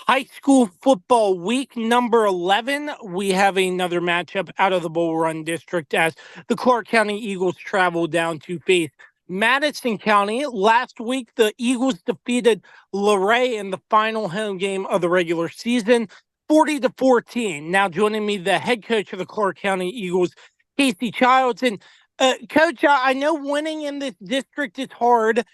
High school football week number 11. We have another matchup out of the Bull Run District as the Clarke County Eagles travel down to face Madison County. Last week, the Eagles defeated Luray in the final home game of the regular season, 40-14. Now joining me, the head coach of the Clarke County Eagles, Casey Childs. And Coach, I know winning in this district is hard.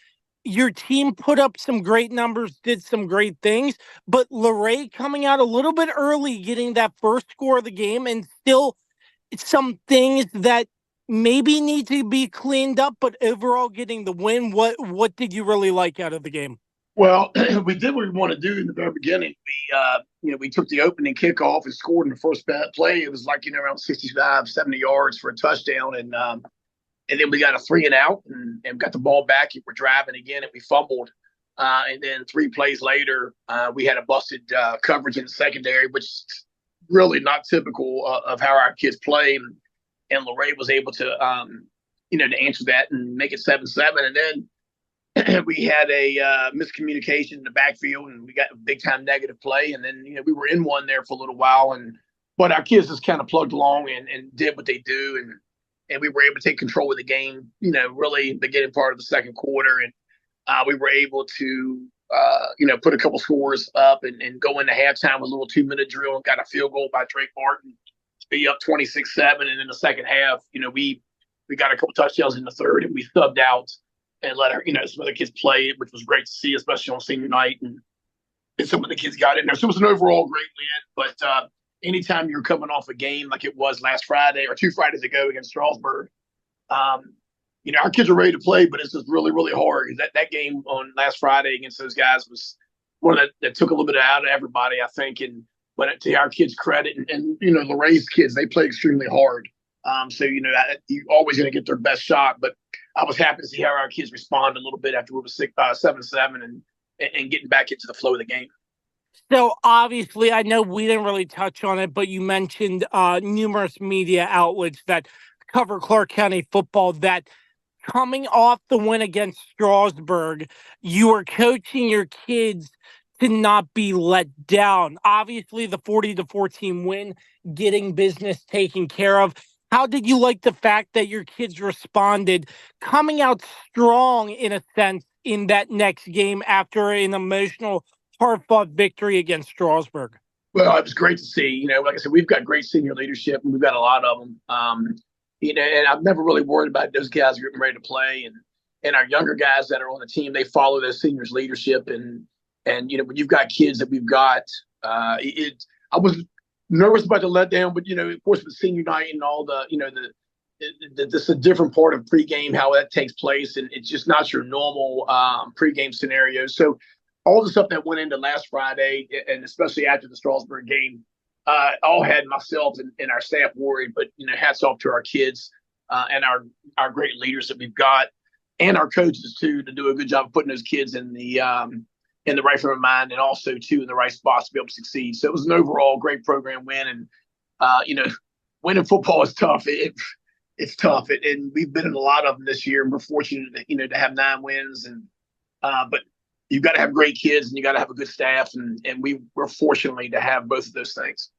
Your team put up some great numbers, did some great things, but Luray coming out a little bit early, getting that first score of the game, and still some things that maybe need to be cleaned up, but overall getting the win. What did you really like out of the game? Well, we did what we want to do in the very beginning. We took the opening kickoff and scored in the first play. It was like, around 65, 70 yards for a touchdown. And then we got a 3 and out and got the ball back. We're driving again and we fumbled. And then 3 plays later, we had a busted coverage in the secondary, which is really not typical of how our kids play. And Luray was able to, to answer that and make it 7-7. And then we had a miscommunication in the backfield and we got a big time negative play. And then, we were in one there for a little while. But our kids just kind of plugged along and did what they do. And we were able to take control of the game, really beginning part of the second quarter. And we were able to, put a couple scores up and go into halftime with a little 2-minute drill and got a field goal by Drake Martin to be up 26-7. And in the second half, we got a couple touchdowns in the third and we subbed out and let our, some other kids play, which was great to see, especially on senior night. And some of the kids got in there. So it was an overall great win. But anytime you're coming off a game like it was last Friday or 2 Fridays ago against Strasburg, our kids are ready to play, but it's just really, really hard. That game on last Friday against those guys was one that took a little bit out of everybody, I think. But to our kids' credit, and Luray's kids, they play extremely hard. So you're always going to get their best shot. But I was happy to see how our kids responded a little bit after we were 7-7 and getting back into the flow of the game. So obviously, I know we didn't really touch on it, but you mentioned numerous media outlets that cover Clarke County football that coming off the win against Strasburg, you are coaching your kids to not be let down. Obviously, the 40-14 win, getting business taken care of. How did you like the fact that your kids responded, coming out strong in a sense in that next game after an emotional, hard-fought victory against Strasburg? Well, it was great to see. Like I said, we've got great senior leadership, and we've got a lot of them. And I'm never really worried about those guys getting ready to play. And our younger guys that are on the team, they follow their seniors' leadership. And when you've got kids that we've got, I was nervous about the letdown, but, of course, with senior night and all this is a different part of pregame, how that takes place. And it's just not your normal pregame scenario. So all the stuff that went into last Friday, and especially after the Strasburg game, all had myself and our staff worried. But hats off to our kids and our great leaders that we've got, and our coaches too, to do a good job of putting those kids in the right frame of mind, and also too in the right spots to be able to succeed. So it was an overall great program win, and winning football is tough. It's tough, and we've been in a lot of them this year, and we're fortunate, to have 9 wins, but you've got to have great kids and you got to have a good staff. And we're fortunately to have both of those things.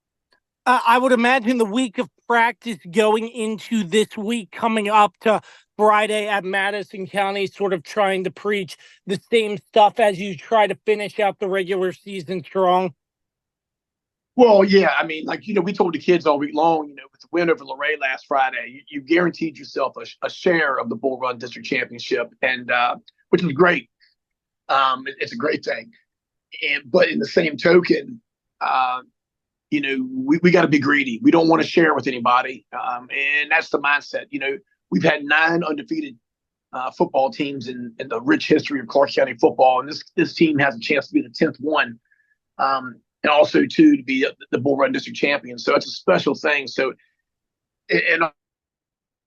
I would imagine the week of practice going into this week, coming up to Friday at Madison County, sort of trying to preach the same stuff as you try to finish out the regular season strong. Well, yeah, I mean, we told the kids all week long, with the win over Luray last Friday, you guaranteed yourself a share of the Bull Run District Championship, and which was great. It's a great thing. But in the same token, we got to be greedy. We don't want to share with anybody. And that's the mindset. We've had 9 undefeated football teams in the rich history of Clarke County football. And this team has a chance to be the 10th one. And also, too, to be the Bull Run District champion. So it's a special thing. So in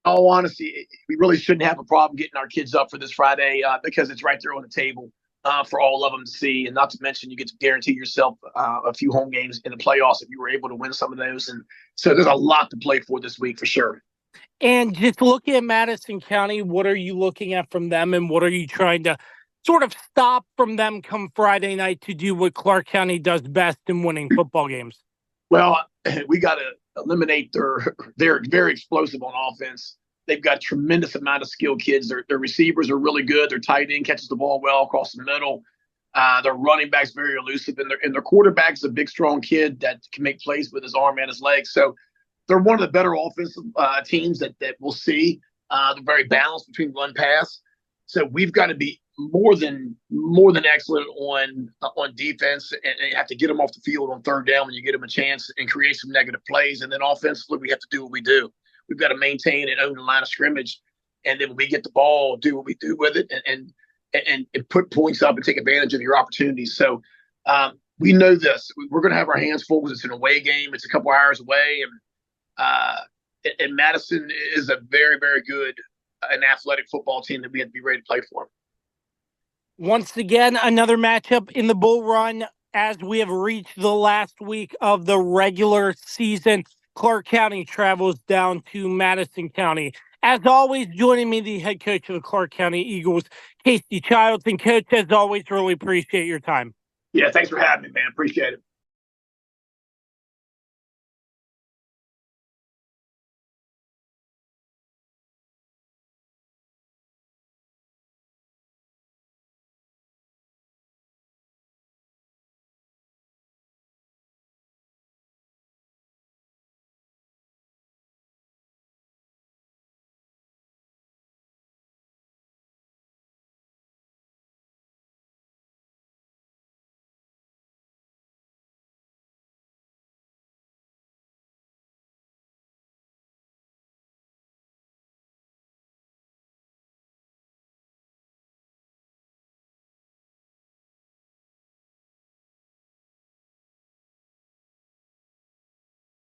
all honesty, we really shouldn't have a problem getting our kids up for this Friday because it's right there on the table. For all of them to see, and not to mention you get to guarantee yourself a few home games in the playoffs if you were able to win some of those. And so there's a lot to play for this week for sure. And just looking at Madison County, what are you looking at from them, and what are you trying to sort of stop from them come Friday night to do what Clarke County does best in winning football games? Well, we got to eliminate they're very explosive on offense. They've got a tremendous amount of skilled kids. Their receivers are really good. Their tight end catches the ball well across the middle. Their running back's very elusive, and their quarterback's a big, strong kid that can make plays with his arm and his legs. So they're one of the better offensive teams that we'll see. They're very balanced between run pass. So we've got to be more than excellent on defense, and you have to get them off the field on third down when you get them a chance and create some negative plays. And then offensively, we have to do what we do. We've got to maintain and own the line of scrimmage, and then when we get the ball, do what we do with it, and put points up and take advantage of your opportunities. So we know this. We're going to have our hands full because it's an away game. It's a couple hours away, and Madison is a very, very good and athletic football team that we have to be ready to play for. Once again, another matchup in the Bull Run as we have reached the last week of the regular season. Clarke County travels down to Madison County. As always, joining me, the head coach of the Clarke County Eagles, Casey Childs. And Coach, as always, really appreciate your time. Yeah, thanks for having me, man. Appreciate it.